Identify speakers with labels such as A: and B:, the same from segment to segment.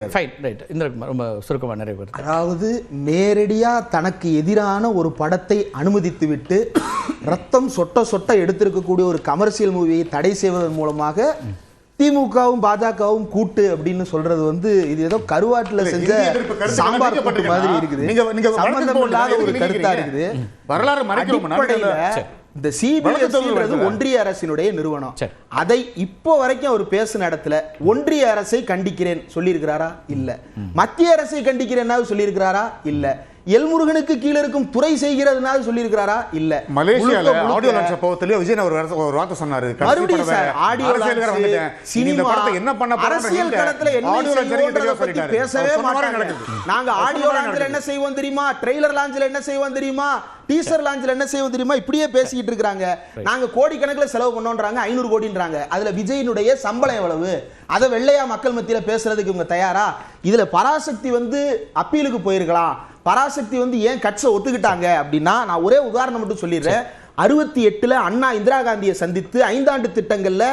A: Fine right Indrakumar ரொம்ப சுருக்கமாக நிறைவு.
B: அதாவது நேரடியா தனக்கு எதிரான ஒரு படத்தை அனுமதித்துவிட்டு ரத்தம் சொட்ட சொட்ட எடுத்திருக்கக்கூடிய ஒரு கமர்ஷியல் மூவியை தடை செய்வதன் மூலமாக திமுகவும் பாஜகவும் கூட்டு அப்படின்னு சொல்றது இது ஏதோ கருவாட்டுல செஞ்ச சாம்பார் கூட்டு மாதிரி இருக்குது. சம்பந்தம் இல்லாத ஒரு கருத்தா இருக்குது. வரலாறு இந்த சிபிஎஸ்இ ஒன்றிய அரசினுடைய நிறுவனம். அதை இப்போ வரைக்கும் அவர் பேசின இடத்துல ஒன்றிய அரசை கண்டிக்கிறேன் சொல்லியிருக்கிறாரா? இல்ல. மத்திய அரசை கண்டிக்கிறேன் சொல்லியிருக்கிறாரா? இல்ல. எல்முருகனுக்கு கீழே இருக்கும் துறை செய்கிறதுனால சொல்லியிருக்கிறாரா? இல்ல.
C: மலேசியால ஆடியோ லான்ச் அப்போதே விஜய் ஒரு வார்த்தை சொன்னாரு.
B: மறுபடியும் சார் ஆடியோ லான்ச் சினிமா என்ன பண்ண அரசியல் களத்துல என்ன செய்வோம்ன்றத பத்தி பேசவே மாட்டாங்க. நாங்க ஆடியோ லான்ச்ல என்ன செய்வோம் தெரியுமா? ட்ரெய்லர் லான்ச்ல என்ன செய்வோம் தெரியுமா? டீசர் லான்ச்ல என்ன செய்வோம் தெரியுமா? இப்படியே பேசிக்கிட்டு இருக்காங்க. நாங்க கோடிக்கணக்கில் செலவு பண்ணோம்ன்றாங்க, 500 கோடின்றாங்க. அதுல விஜயினுடைய சம்பளம் எவ்வளவு? அதை வெள்ளையா மக்கள் மத்தியில பேசுறதுக்கு இவங்க தயாரா? இதுல பராசக்தி அப்பீலுக்கு போயிருக்கலாம். பராசக்தி ஏன் கட்சியை ஒத்துக்கிட்டாங்க அப்படின்னா, நான் ஒரே உதாரணம் மட்டும் சொல்லிடுறேன். 68 அண்ணா இந்திரா காந்தியை சந்தித்து 5 ஆண்டு திட்டங்கள்ல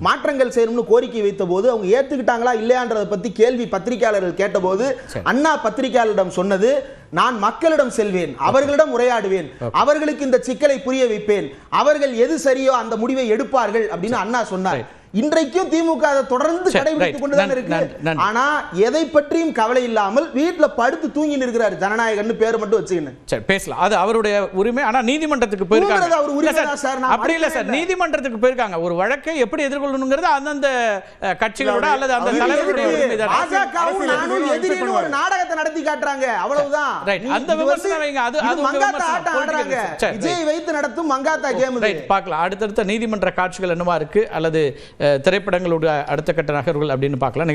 B: மாற்றங்கள் செய்யணும்னு கோரிக்கை வைத்த போது அவங்க ஏத்துக்கிட்டாங்களா இல்லையான்றதை பத்தி கேள்வி பத்திரிகையாளர்கள் கேட்டபோது அண்ணா பத்திரிகையாளரிடம் சொன்னது, நான் மக்களிடம் செல்வேன், அவர்களிடம் உரையாடுவேன், அவர்களுக்கு இந்த சிக்கலை புரிய வைப்பேன், அவர்கள் எது சரியோ அந்த முடிவை எடுப்பார்கள் அப்படின்னு அண்ணா சொன்னார். இன்றைக்கும் திமுக அதை தொடர்ந்து கடைபிடித்துக் கொண்டுதான் இருக்கு. ஆனா எதை பற்றியும் கவலை இல்லாமல் வீட்டுல படுத்து தூங்கி இருக்கிறார். ஜனநாயகன்னு பேர் மட்டும் வச்சுக்கணும்.
A: சரி பேசலாம், அது அவருடைய உரிமை. ஆனா நீதிமன்றத்துக்கு போயிருக்காங்க. அப்படி இல்ல சார், நீதிமன்றத்துக்கு போயிருக்காங்க. ஒரு வழக்கை எப்படி எதிர்கொள்ளணுங்கிறது அந்தந்த கட்சிகளோட அல்லது அந்த தலைவருடைய உரிமை தான்.
B: பாஜகவும் நானும் எதிரின்னு ஒரு நாடகத்தை நடத்தி காட்டுறாங்க, அவ்வளவுதான்.
A: ரைட், அந்த விமர்சனம் வைங்க. அது
B: மங்காத்தா ஆட்டம் ஆடுறாங்க. விஜய் வைத்து நடத்தும் மங்காத்தா கேம்.
A: ரைட், பார்க்கலாம் அடுத்தடுத்த நீதிமன்ற காட்சிகள் என்னவா இருக்கு அல்லது திரைப்படங்களோட அடுத்த கட்ட நகர்வுகள் அப்படின்னு பார்க்கலாம்.